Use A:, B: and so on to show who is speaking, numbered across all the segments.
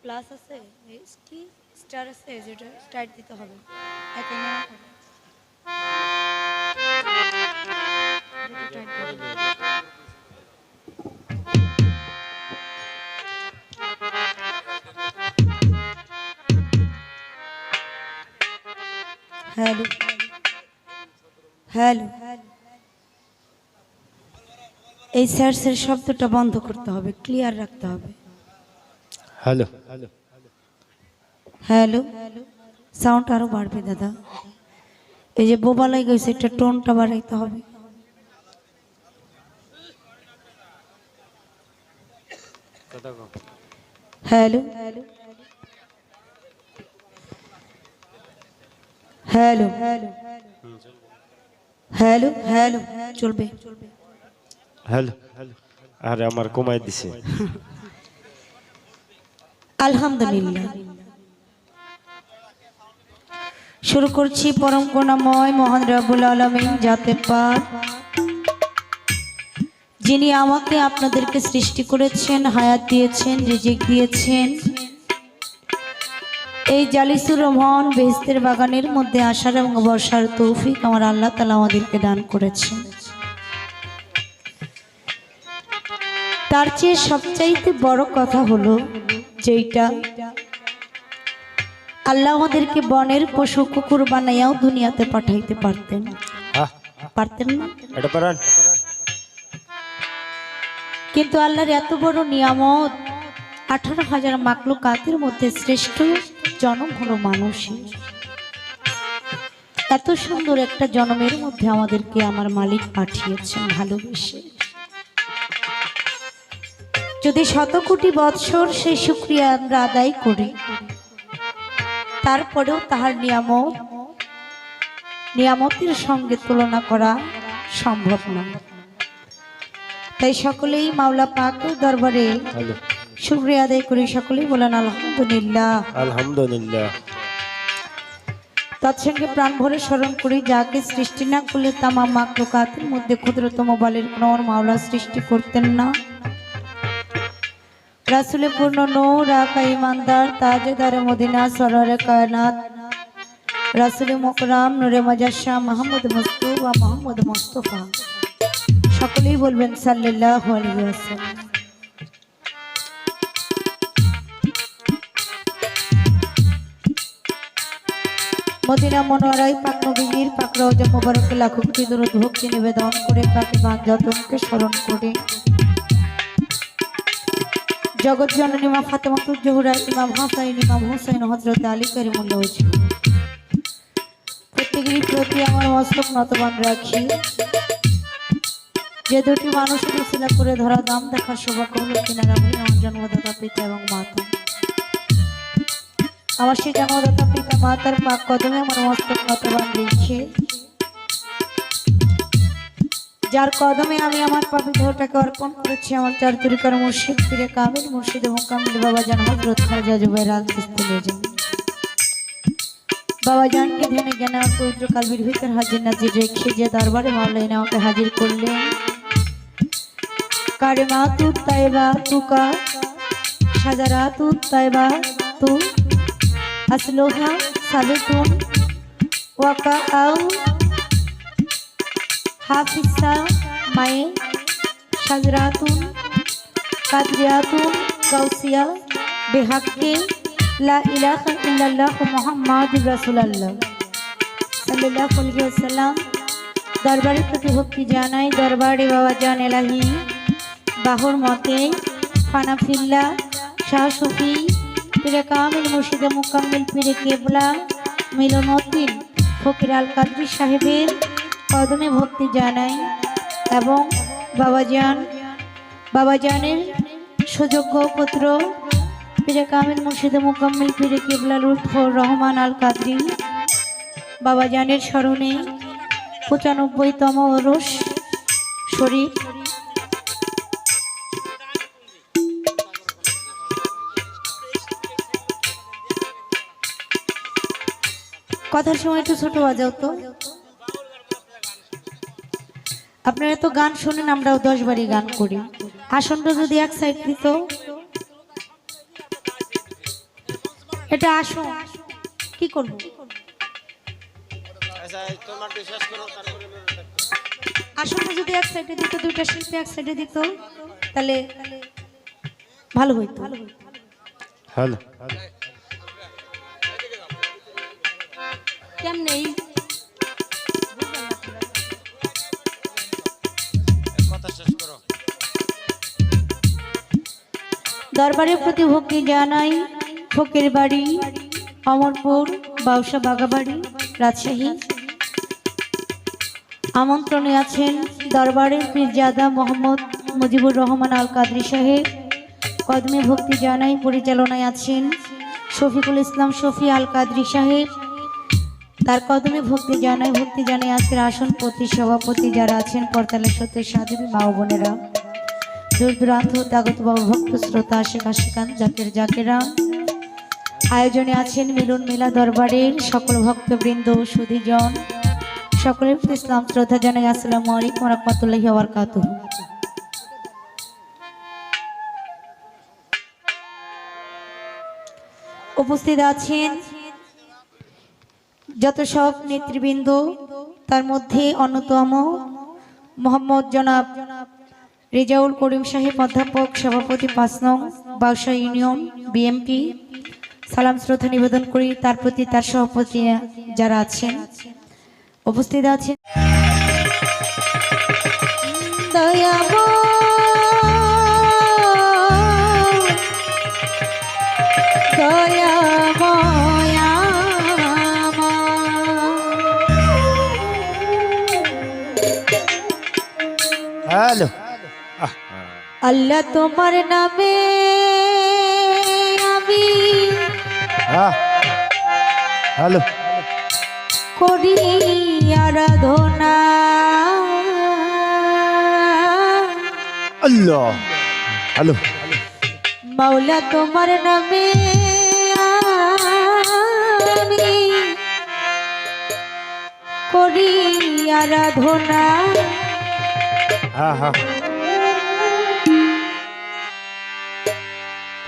A: Plus আছে star আছে যেটা স্টার্ট দিতে হবে একাই নেওয়া হবে যেটা টাইট দিতে হ্যালো হ্যালো এই স্যারসের শব্দটা বন্ধ করতে হবে ক্লিয়ার রাখতে হবে
B: হ্যালো
A: হ্যালো সাউন্ড আরো বাড়বে দাদা এই যে বোবা লাগে গেছে একটা টোনটা বাড়াইতে হবে হ্যালো হ্যালো হ্যালো হ্যালো চলবে
B: হ্যালো আরে আমার কমাই দিছে
A: আলহামদুলিল্লাহ শুরু করছি পরম করুণাময় মহান রব্বুল আলামিন জাতে পাক যিনি আমাকে আপনাদেরকে সৃষ্টি করেছেন হায়াত দিয়েছেন রিজিক দিয়েছেন এই জালিসুর রহমান বেহেশতের বাগানের মধ্যে আসার এবং বসার তৌফিক আমার আল্লাহ তাআলা আমাদেরকে দান করেছেন তার চেয়ে সবচাইতে বড় কথা হলো যেটা আল্লাহ আমাদেরকে বনের পশু কুকুর বানাইয়াও দুনিয়াতে পাঠাইতে পারতেন পারতেন না
B: এটা পারেন
A: কিন্তু আল্লাহর এত বড় নিয়ামত 18,000 মাখলুকাতের মধ্যে শ্রেষ্ঠ জনম হলো মানুষই এত সুন্দর একটা জন্মের মধ্যে আমাদেরকে আমার মালিক পাঠিয়েছেন ভালোবেসে যদি শত কোটি বৎসর সেই শুকরিয়া আমরা আদায় করি তারপরেও তাহার নিয়ামতের সঙ্গে তুলনা করা সম্ভব না তাই সকলেই মাওলা পাকের দরবারে শুকরিয়া আদায় করি সকলেই বলেন আলহামদুলিল্লাহ
B: আলহামদুলিল্লাহ
A: তৎসঙ্গে প্রাণ ভরে স্মরণ করি যাকে সৃষ্টি না করলে তামাম মাখলুকাতের মধ্যে ক্ষুদ্রতম বালের কোন মাওলা সৃষ্টি করতেন না রাসূলে পূর্ণ নূর আকা ইমানদার তাজদার মদিনা সররে কায়নাত রাসূলে মুকরাম নূরে মুজাশশা মুহাম্মদ মুস্তাফা মুহাম্মদ মুস্তাফা সকলেই বলবেন সাল্লাল্লাহু আলাইহি ওয়াসাল্লাম মদিনা মনোয়ারায় পাক নবীর পাক রওজা মোবারকে লাখো কোটি দরুদ ভক্তি নিবেদন করে পাকে বাঞ্ছাতনকে স্মরণ করে জগৎ জননী মা ফাতেমাতুজ জোহরা ইমাম হাসান ইমাম হুসাইন হযরত আলী কারিমুল্লাহ ওয়াজহ প্রত্যেকেরই প্রতি আমার মস্তক নতবান রাখি যে দুটি মানুষের উসিলা করে ধরা দাম দেখার সৌভাগ্য হলো কিনারা হলেন আমার জন্মদাতা পিতা এবং মাতা আমার সেই জন্মদাতা পিতা মাতার পাক কদমে আমার মস্তক নতবান রেখে যার কদমে আমি আমার পবিত্রটাকে অর্পণ করেছি আমার চার তরিকার মুর্শিদ পীরে কামিল মুর্শিদ এবং কামিল বাবা জান হযরত খাজা জুবের আল-চিশতি যান বাবা জানকে ধ্যানে জ্ঞানে আর পবিত্র কালবির ভিতর হাজির নাজির রেখে যে দরবারে মাওলানা আমাকে হাজির করলেন কারিমাতু তাইবা তুকা সাজারাতু তাইবা তু আসলুহা সাবিতুন ওয়াকাআউ হাফিসা মায়ে সাজরাতুন কাদরিয়াতুন গাউসিয়া বিহাক্কি লা ইলাহা ইল্লাল্লাহু মুহাম্মাদুর রাসূলুল্লাহ সাল্লাল্লাহু আলাইহি ওয়াসাল্লাম দরবারে প্রতি ভক্তি জানাই দরবারে বাবা জান এলাহি বাহুর মতে ফানাফিল্লাহ শাহ সুফি পীরে কামিল মুর্শিদ মুকাম্মিল পীরে কেবলা মিলনউদ্দিন ফকির আল কাদরি সাহেবের কদমে ভক্তি জানাই এবং বাবাজানের সুযোগ্য পুত্র পীরে কামিল মুর্শিদ মুকাম্মিল পীরে কেবলা লুৎফর রহমান আল কাদরি বাবাজানের স্মরণে 95তম ওরস শরীফ কথার সময় একটু ছোট বাজাও তো আপনারা তো গান শুনেন আমরাও 10 বারই গান করি আসনটা যদি এক সাইড দিত এটা আসো কি করব আসলে যদি এক সাইডে দিত দুইটা শিল্পী এক সাইডে দিত তাহলে ভালো হইতো
B: হ্যালো
A: কেমনে দরবারের প্রতি ভক্তি জানাই ফকির বাড়ি অমরপুর বাউসা বাগাবাড়ি রাজশাহী আমন্ত্রণে আছেন দরবারের পীরজাদা মোহাম্মদ মুজিবুর রহমান আল কাদরি সাহেব। কদমে ভক্তি জানাই পরিচালনায় আছেন শফিকুল ইসলাম শফি আল কাদরি সাহেব। তার কদমে ভক্তি জানাই আজকের আসনপতি সভাপতি যারা আছেন পর্তালের সত্যি সাধবী মা ও বোনেরা, দূর দূরান্ত হতে আগত বাবা ভক্ত শ্রোতা আশেক আশেকান জাকের জাকেরা। আয়োজনে আছেন মিলন মেলা দরবারের সকল ভক্তবৃন্দ সুধীজন, সকলের প্রতি ইসলাম শ্রদ্ধা জানাই আসসালামু আলাইকুম ওয়া রাহমাতুল্লাহি ওয়া বারাকাতুহু। উপস্থিত আছেন যত সব নেতৃবৃন্দ, তার মধ্যে অন্যতম মোহাম্মদ জনাব রেজাউল করিম সাহেব অধ্যাপক সভাপতি ৫ নং বাউসা ইউনিয়ন বিএমপি। সালাম শ্রদ্ধা নিবেদন করি তার প্রতি, তার সভাপতি যারা আছেন উপস্থিত আছেন।
B: হ্যালো
A: আল্লাহ তোমার নামে আমি
B: হ্যালো
A: করি আরাধনা,
B: আল্লাহ হ্যালো
A: মাওলা তোমার নামে আমি করি আরাধনা।
B: হ্যাঁ হ্যাঁ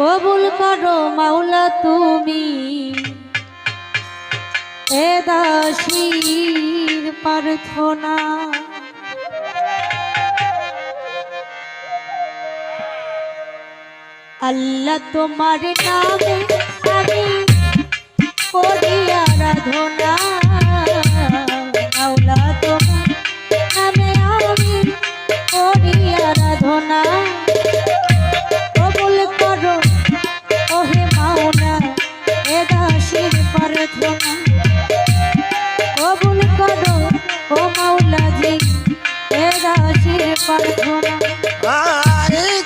A: কবুল করো মাওলা তুমি এ দাসীর প্রার্থনা। আল্লাহ তোমার নামে আমি করি আরাধনা, মাওলা তোমার নামে আমি করি আরাধনা। কবুল করো ওহে মাওলা এ দাসীর প্রার্থনা, কবুল করো ও মাওলা জি এ দাসীর প্রার্থনা।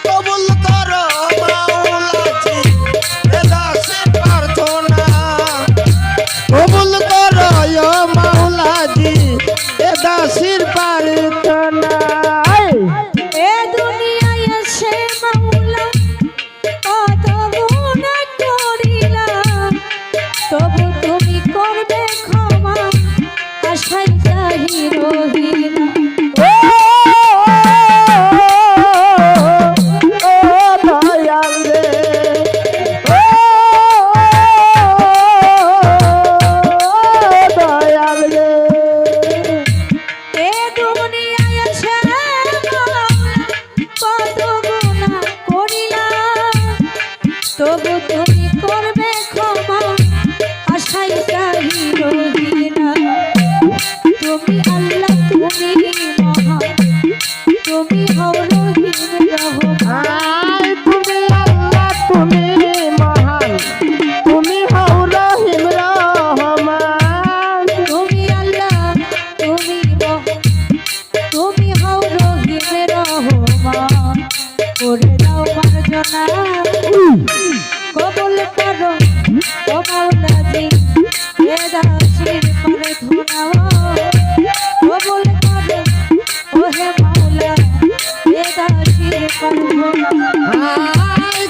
C: কবুল করো মাওলাজি এ দাসের প্রার্থনা, কবুল করো ও মাওলাজি এ দাসের প্রার্থনা।
A: এ দুনিয়ায় এসে মাওলা কত গুনাহ করিলাম, তবু তুমি করবে ক্ষমা আশায় চাহি রহিলাম। তবু তুমি করবে ক্ষমা আশাই চাহি রহিনা। তুমি আল্লাহ তুমি মহান, তুমি হও রহিম রহমান।
C: তুমি আল্লাহ তুমি মহান, তুমি হও রহিম রহমান।
A: তুমি আল্লাহ তুমি মহান, তুমি হও রহিম রহমান। করে দাও মার্জনা, কবুল করো ও মাওলাজি এ দাসীর প্রার্থনা। কবুল করো ও হে মাওলা এ দাসীর প্রার্থনা।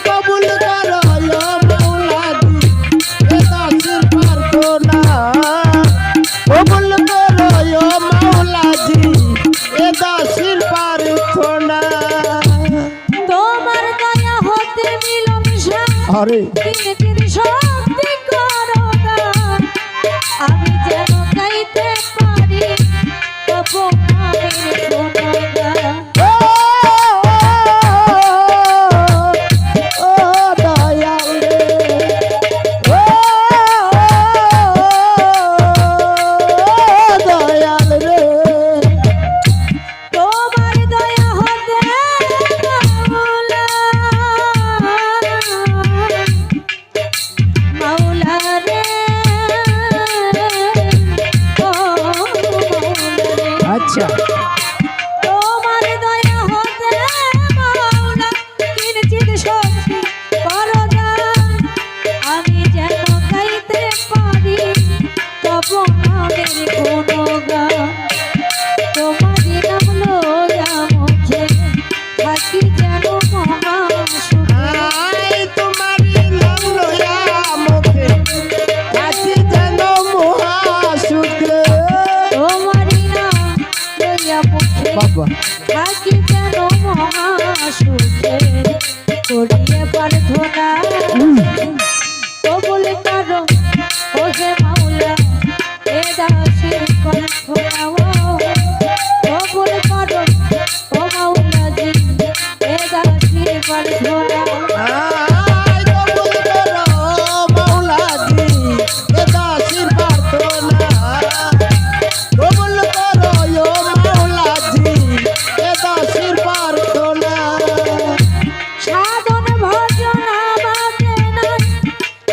C: কবুল করো ও মাওলাজি এ দাসের প্রার্থনা, কবুল করো ও মাওলাজি এ দাসের প্রার্থনা।
A: তোমার দয়া হতে মিলন
C: আরে
A: শক্তি তবু নামের গুণগান
C: ও দয়াল রে ও দয়াল রে
A: তোমার দয়া হতে মাওলা মাওলা রে ও মাওলা রে
C: আচ্ছা
A: তোমার দয়া হতে মাওলা কিঞ্চিৎ শক্তি করো দান আমি যেন গাইতে পারি তব নামের গুণগান তোমারই নাম লইয়া মুখে থাকি যেন মহাসুখে
C: আই তোমারি নাম লইয়া মুখে থাকি যেন মহাসুখে
A: তোমারই নাম লইয়া মুখে
C: বাবা
A: থাকি যেন মহাসুখে করিয়ে প্রার্থনা কবুল করো ওহে মাওলা এ দাসের প্রার্থনা কবুল করো ও মাওলা জি এ দাসের প্রার্থনা
C: আই কবুল করো মাওলাজি এ দাসির প্রার্থনা কবুল করো ও মাওলাজি এ দাসির প্রার্থনা
A: সাধন ভজন আমাকে নাই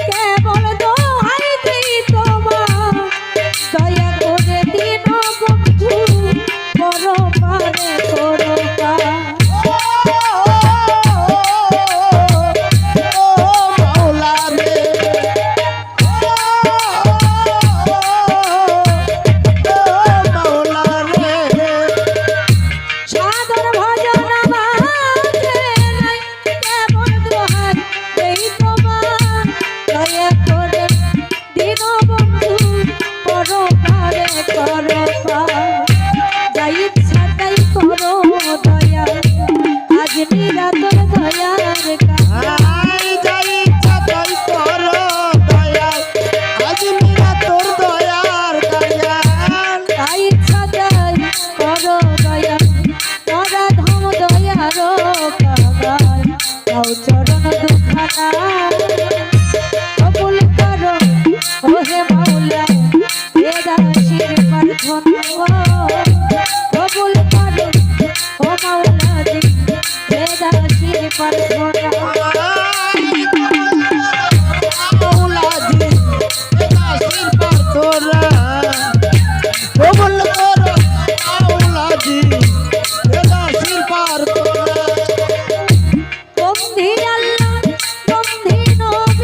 A: কেবল দোহাই দিই তোমার দয়া করে দিন বন্ধু বড় পারে করো
C: ও মাওলা রে ও মাওলা রে
A: সাধন ভজন আমাকে নাই কেবল দোহাই দিই তোমার দয়া করে দিন বন্ধু বড় পারে করো যাই ইচ্ছা তাই করো দয়া আজ নিরাতর দয়ার কাজ
C: আই যাই ইচ্ছা তাই করো দয়াল আজ মিরা তোর দয়ার দয়াল
A: তাই ইচ্ছা তাই করো দয়া করা ধম দয়ার কাগাল তাও চরণ দুখানা কবুল করো ওহে মাওলা এ দাসীর প্রার্থনা কবুল করো ও মাওলা জি এ দাসীর প্রার্থনা
C: মাওলাজি এ দাসির প্রার্থনা কবুল করো মাওলাজি এ দাসির প্রার্থনা
A: বন্ধি আল্লাহ বন্ধি নবী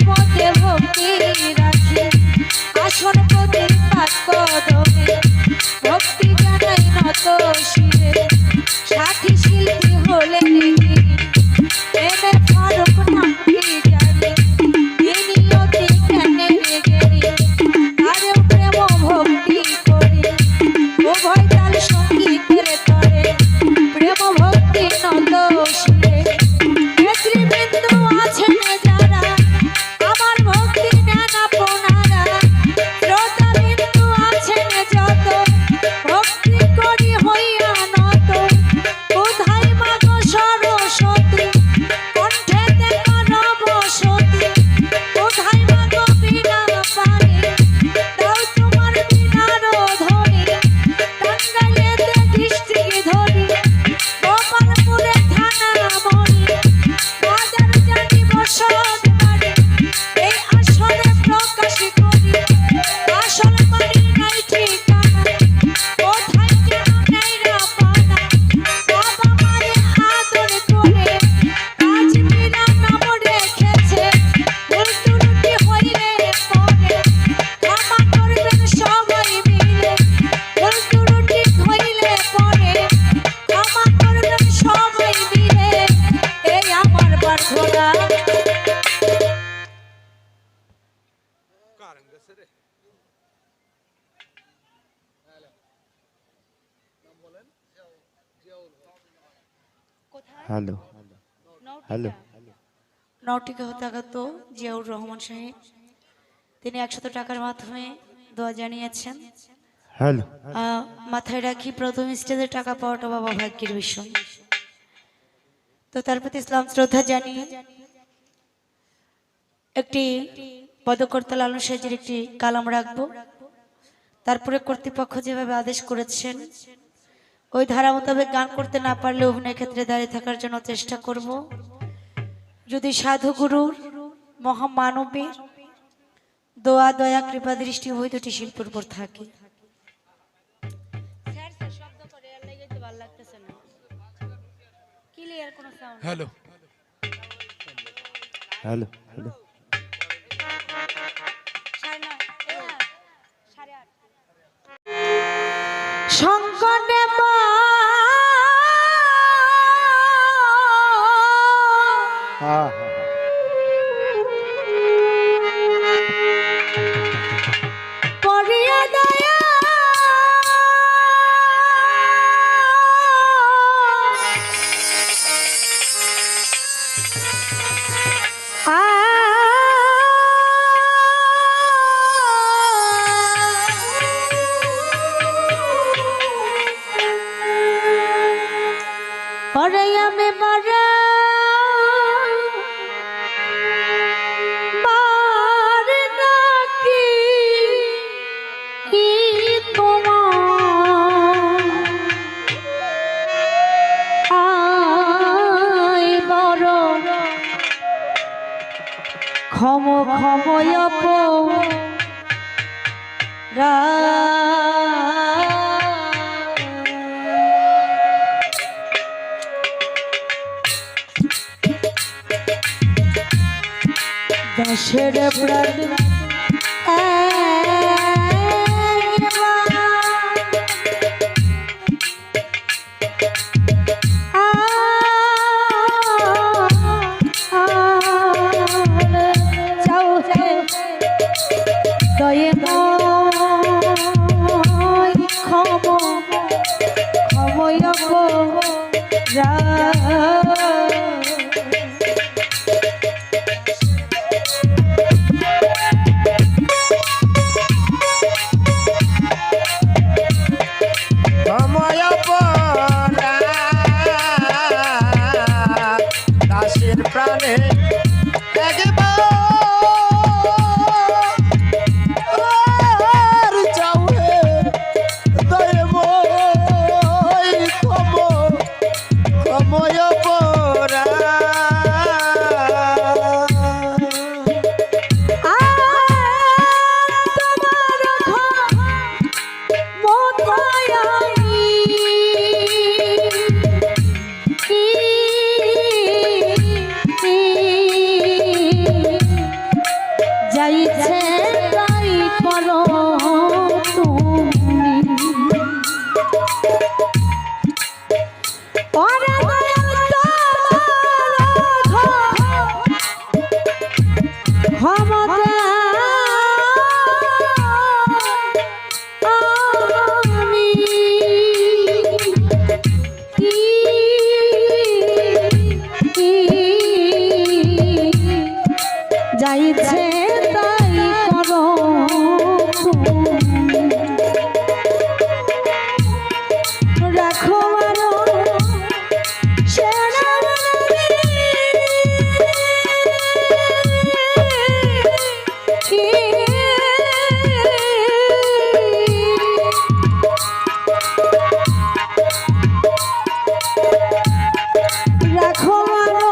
A: পদে ভক্তি রাখি আসন প্রতি পাক কদমে ভক্তি জানাই নত শিরে সাথী শিল্পী হলেন তিনি এমে ফারুক নামটি জানি তিনি অতি জ্ঞানের জ্ঞানী তারেও প্রেম ভক্তি করি উভয় তাল সঙ্গীতের তরে প্রেম ভক্তি নত শিরে নেতৃবৃন্দ আছেন যারা আমার ভক্তি নেন আপনারা শ্রোতাবৃন্দ আছেন যত ভক্তি করি হইয়া নত কোথায় মাগো সরস্বতী কণ্ঠেতে মানব সতী কোথায় মাগো বিনা পানি দাও তোমার বিনার ধ্বনি টাঙ্গাইলেতে ডিস্ট্রিক্ট ধরি গোপালপুরে থানা মনি বাজার জানি বসত বাড়ি এই আসরে প্রকাশ করি আসল বাড়ি নাই ঠিকানা কোথায় যেন নেই না পানা বাবা মারে আদর করে কাজ বিনা নাম রেখেছে ভুল ত্রুটি হইলে পরে ক্ষমা করবেন সবাই মিলে ভুল ত্রুটি হইলে পরে ক্ষমা করবেন সবাই মিলে এই আমার প্রার্থনা
B: হ্যালো হ্যালো
A: নটিকা হতে আগত জিয়াউর রহমান সাহেব তিনি 100 টাকার মাধ্যমে দোয়া জানিয়েছেন
B: হ্যালো
A: মাথায় রাখি প্রথম স্টেজে টাকা পাওয়াটা বাবা ভাগ্যের বিষয় তো তার প্রতি ইসলাম শ্রদ্ধা জানিয়ে একটি পদকর্তা লালন সাহেবের একটি কালাম রাখবো তারপরে কর্তৃপক্ষ যেভাবে আদেশ করেছেন ওই ধারা মোতাবেক গান করতে না পারলে অভিনয় ক্ষেত্রে দাঁড়িয়ে থাকার জন্য চেষ্টা করব যদি সাধু গুরুর মহামানবীর দোয়া দয়া কৃপা দৃষ্টি ওই দুটি শিল্পের উপর থাকে
B: হ্যালো হ্যালো হ্যালো
A: শঙ্করে
B: হ্যাঁ
A: করিয়া দয়া পরে আমি মারা মার নাকি তোমার আই বড় ক্ষম ক্ষময়প দশের প্রাণ দয়ে ক্ষম ক্ষময়প
C: দাসের প্রাণে একবার যাও হে দয়ে মই ক্ষময় পরা
A: ওরে ক্ষমতা আমি যাইছে তাই করো রাখো আরো রাখো আরো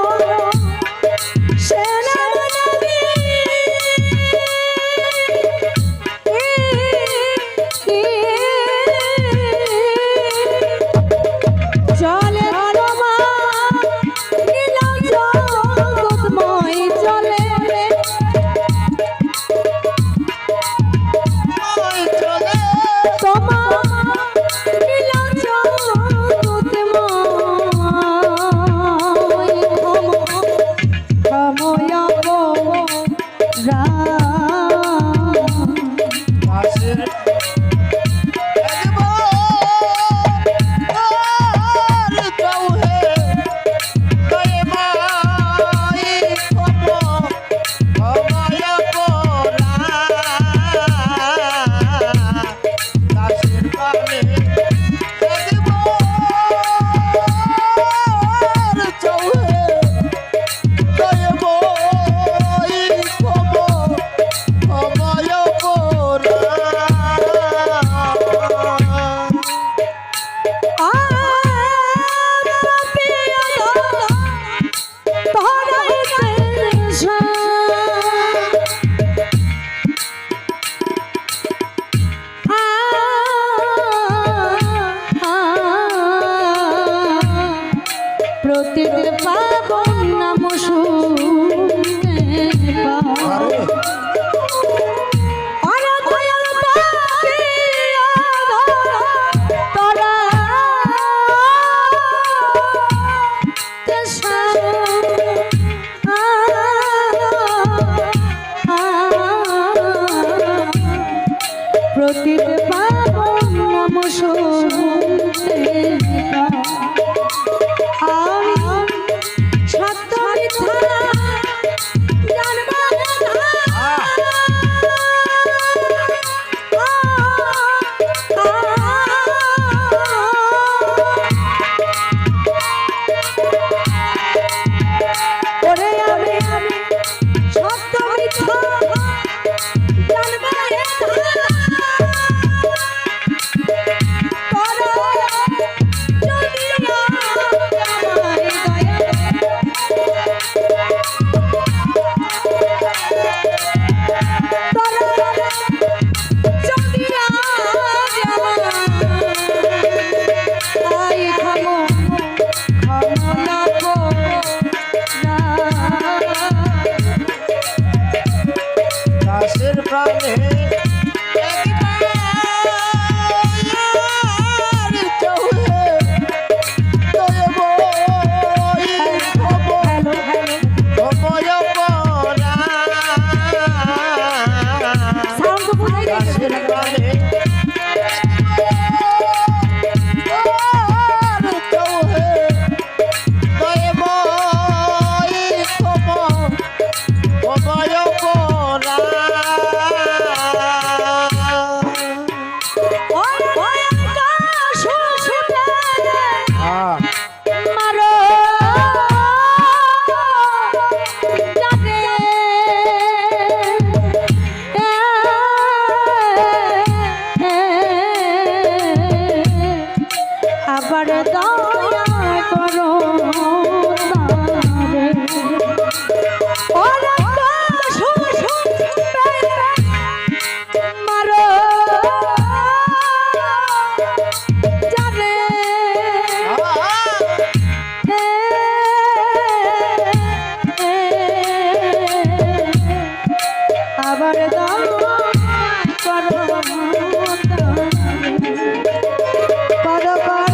A: চলে রমা নীলা জগৎময় চলে তোমার নীলা জগৎময় সময়
C: দাসের
A: প্রতিদিন পাবন নাম শুনতে পাও আরে দয়াল পাখি তোরা প্রতিদিন পাবন নাম শুনতে পাও সত্য মিথ্যা জানবা ওরে আমি সত্য মিথ্যা জানবা
C: দাসের প্রাণে
A: পদ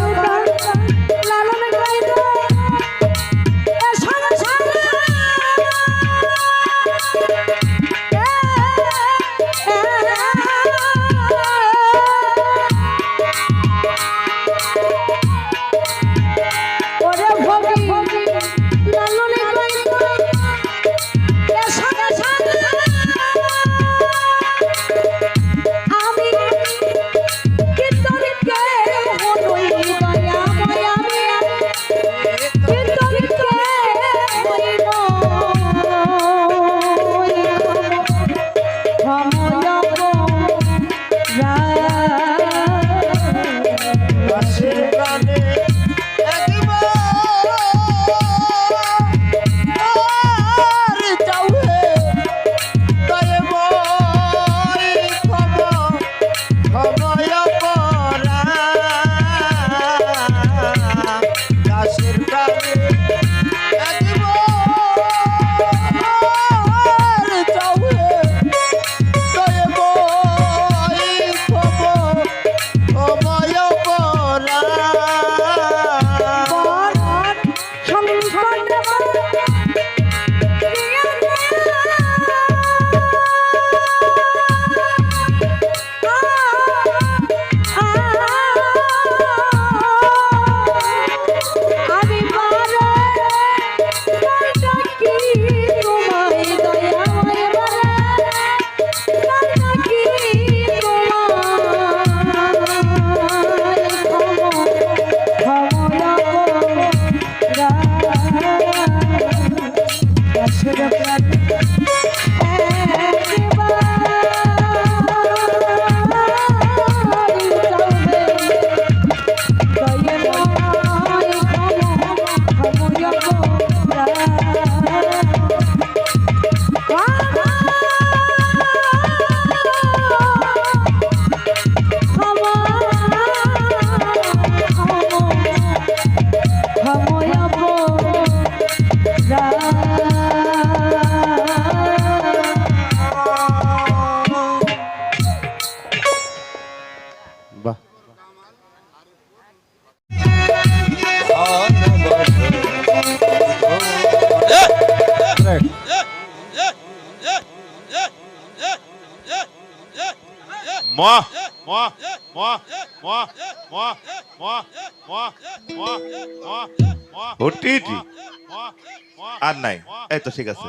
D: আর নাই, এই তো ঠিক আছে,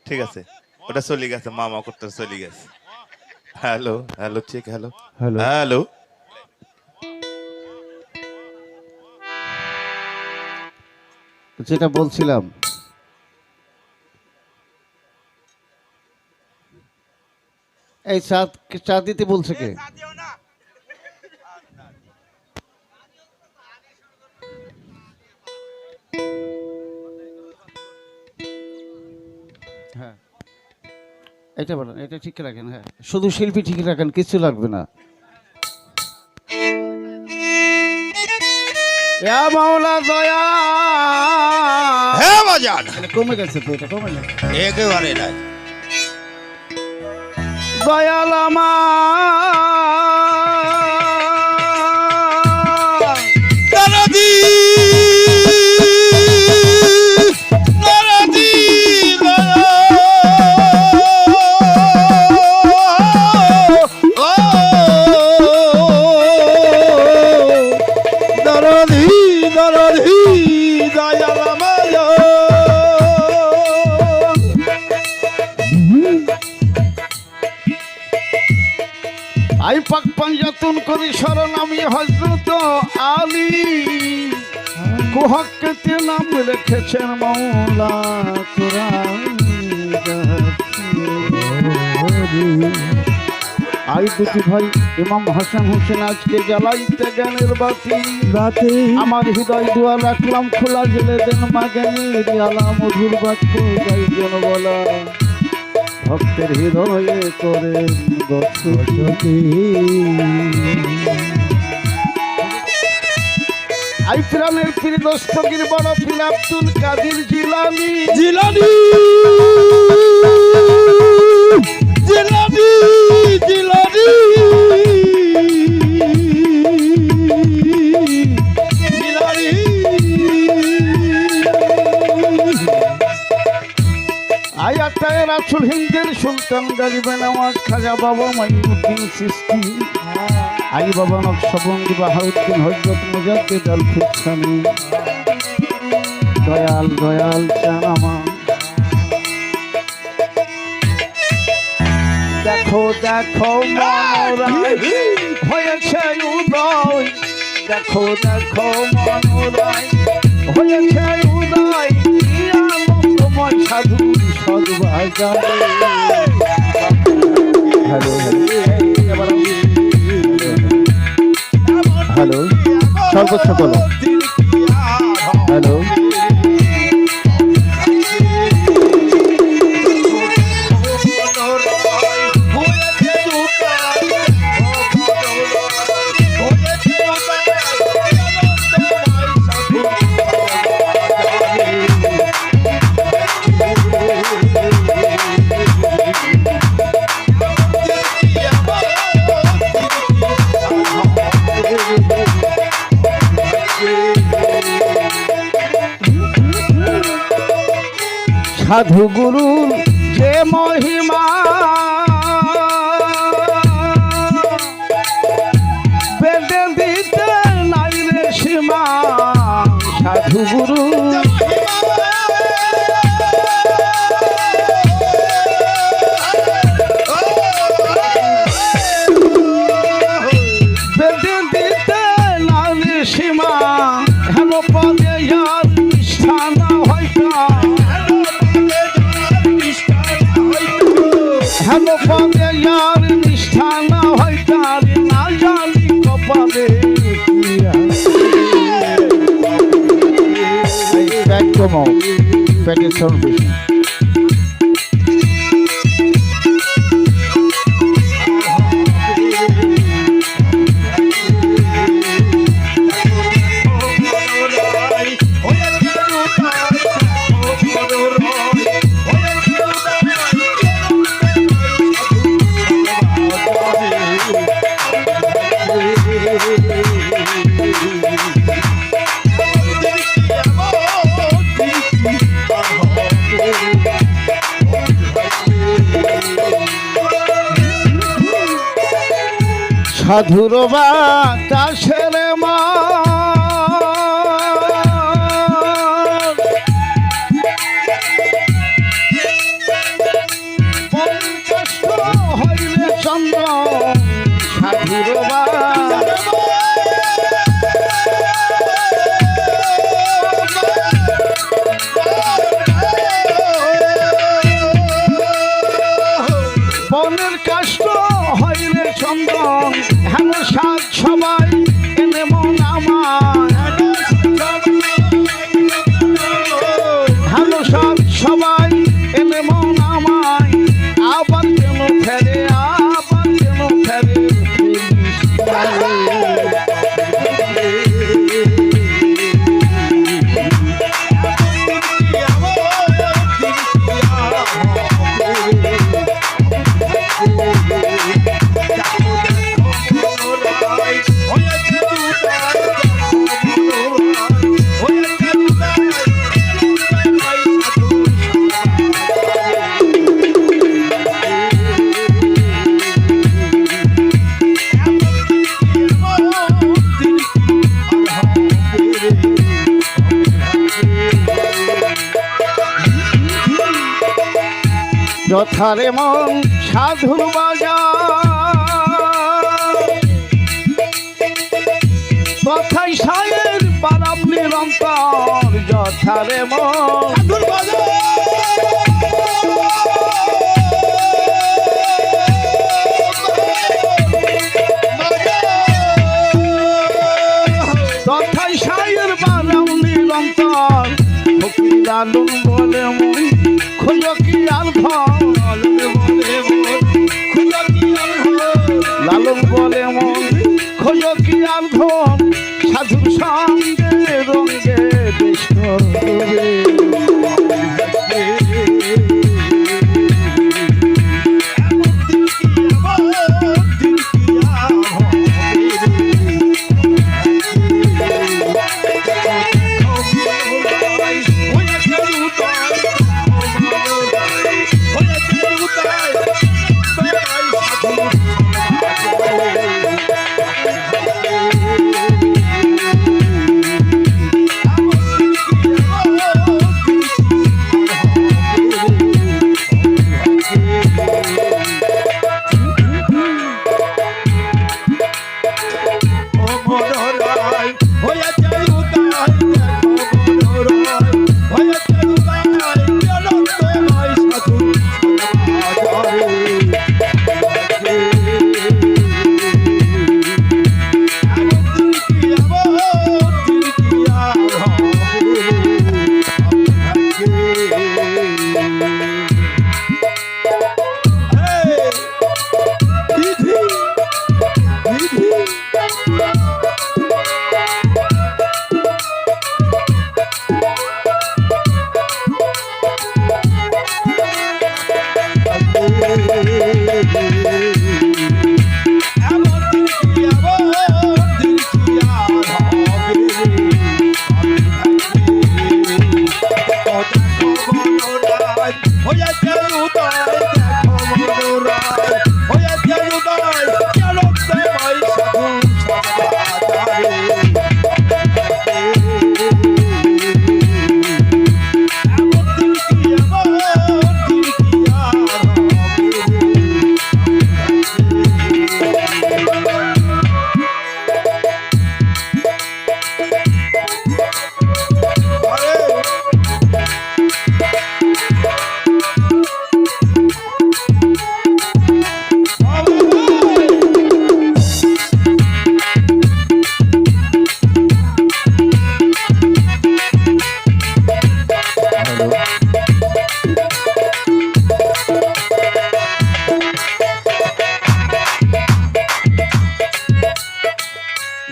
D: ঠিক আছে, ওটা চলে গেছে, মামা করতে চলে গেছে। হ্যালো হ্যালো ঠিক, হ্যালো
B: হ্যালো
D: হ্যালো।
B: যেটা বলছিলাম, এই চা দিতে বলছে কে? হ্যাঁ, এটা বলেন, এটা ঠিক রাখেন। হ্যাঁ, শুধু শিল্পী ঠিক রাখেন, কিছু লাগবে না। মাওলা দয়া,
D: হ্যাঁ বাজান,
B: কমে গেছে তো, এটা কমে গেছে
D: একেবারে নাই।
B: দয়াল আমার
D: নরদি নরদি
B: দরদি দরদি দয়াল আমার আই পাক পাঞ্জাতুন করি শরণ আমি হযরত আলী, কুহকতে নাম লিখেছেন মাওলা কুরআন। আই দুটি ভাই ইমাম হাসান হোসেন আজকে জ্বালাইতে জ্ঞানের বাতি, আমার হৃদয় দুয়া রাখলাম খোলা, জেলে দেন মাগেনের আলা, মধুর বাক্য গাইজন বলা, ভক্তের হৃদয়ে করে বসতি। আই প্রাণের পীর দস্তগীর বড় পীর আব্দুল কাদের জিলানী, জিলানী জিলানী জিলানী জিলানী। আই আত্মায় রাসুল হিন্দের সুলতান গারিবেন আমার খাজা বাবা মাইনুদ্দিন চিশতি, আই বাবা নকশবন্দি বাহাউদ্দিন হযরত মুজাদ্দিদ আল ফুসানি, দয়াল দয়াল চান আমার। দেখো দেখো মনোরায় হয়েছে উদয়, দেখো দেখো মনোরায় হয়েছে উদয়, আনন্দময় সাধু সদবাজারে। হ্যালো হ্যালো, সর্বোচ্চ বলো হ্যালো। সাধু গুরু যে মহিমা, বেঁধে দিতে নাই রে সীমা, সাধু গুরু বেঁধে দিতে নাই রে সীমা, হেন পদে যার নিষ্ঠা না হইতা, হেন পদে যার নিষ্ঠা না হইতা, না জানি কপালে কি আছে। ব্যাগ কমাও, ব্যাগের সাউন্ড বেশি। সাধুর বাতাসের মা কষ্ট হইলে চন্দ্র সাধুর বনের কষ্ট হইলে চন্দন হেন সাত সবাই এনে মন আমার হেন সাত সবাই এনে মন আমায় আবার কেন ফেরে আবার কেন ফেরে যথারে মন সাধুর বাজার কথাই সায়ের পারাম নিরন্তর যথারে মন সাধুর তথাই সায়ের পারাম নিরন্তর ফকির লালন বলে মন খোঁজ কি আর লালন বলে মন খোঁজ কি আর ধন সাধুর সঙ্গে রঙ্গে দেশ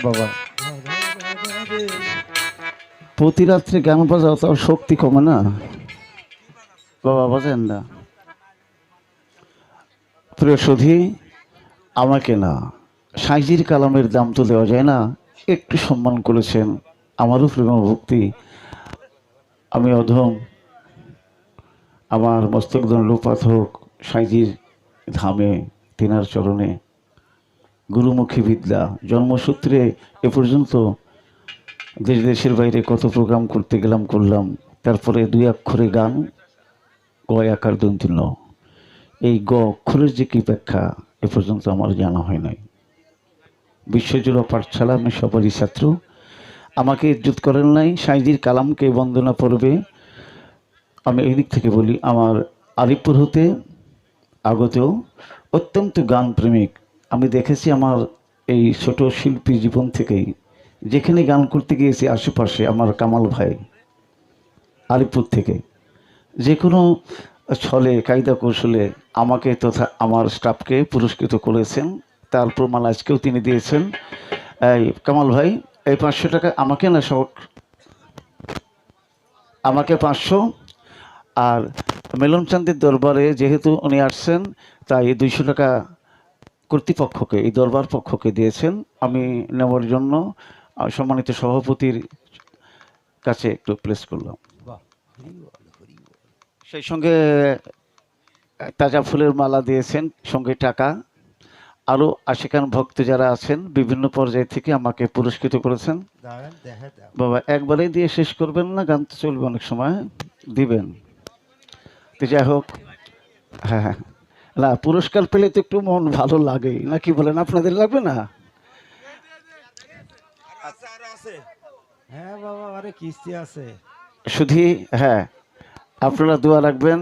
B: বাবা প্রতি রাত্রে গান বাজাও তার শক্তি কমে না বাবা, বাজেন না প্রিয় সুধী, আমাকে না সাইজির কালামের দাম তো দেওয়া যায় না, একটু সম্মান করেছেন, আমারও প্রেম ভক্তি, আমি অধম, আমার মস্তক দণ্ড লোপাত হোক সাইজির ধামে তিনার চরণে, গুরুমুখী বিদ্যা জন্মসূত্রে এ পর্যন্ত দেশ দেশের বাইরে কত প্রোগ্রাম করতে গেলাম, করলাম, তারপরে 2 অক্ষরে গান, গ আকার দন্তি ন। এই গ অক্ষরের যে কি ব্যাখ্যা এ পর্যন্ত আমার জানা হয় নাই। বিশ্বজুড়া পাঠশালা, আমি সবারই ছাত্র, আমাকে ইজ্জত করেন নাই। সাঁইজির কালামকে বন্দনা পড়বে। আমি এই দিক থেকে বলি, আমার আলিপুর হতে আগত অত্যন্ত গান প্রেমিক আমি দেখেছি। আমার এই ছোট শিল্পী জীবন থেকেই যেখানে গান করতে গিয়েছি আশেপাশে আমার কামাল ভাই আলিপুর থেকে যে কোনো ছলে কায়দা কৌশলে আমাকে তথা আমার স্টাফকে পুরস্কৃত করেছেন। তার প্রমাণ আজকেও তিনি দিয়েছেন। এই কামাল ভাই, এই 500 টাকা আমাকে না, সব আমাকে 500, আর মিলনচাঁদের দরবারে যেহেতু উনি আসছেন তাই 200 টাকা কর্তৃপক্ষকে, এই দরবার পক্ষকে দিয়েছেন। আমি নেওয়ার জন্য সম্মানিত সভাপতির কাছে একটু প্লেস করলাম। সেই সঙ্গে তাজা ফুলের মালা দিয়েছেন, সঙ্গে টাকা। আরও আশিকান ভক্ত যারা আছেন বিভিন্ন পর্যায় থেকে আমাকে পুরস্কৃত করেছেন। বাবা একবারেই দিয়ে শেষ করবেন না, গান তো চলবে অনেক সময়, দিবেন। তো যাই হোক, হ্যাঁ হ্যাঁ, না পুরস্কার পেলে তো একটু মন ভালো লাগেই, না কি বলেন? আপনাদের লাগবে না?
C: হ্যাঁ বাবা, আরে কিস্তি আছে
B: শুধু হ্যাঁ, আপনারা দোয়া রাখবেন।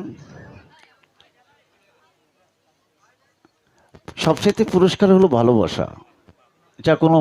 B: সবচেয়ে পুরস্কার হলো ভালোবাসা, যা কোনো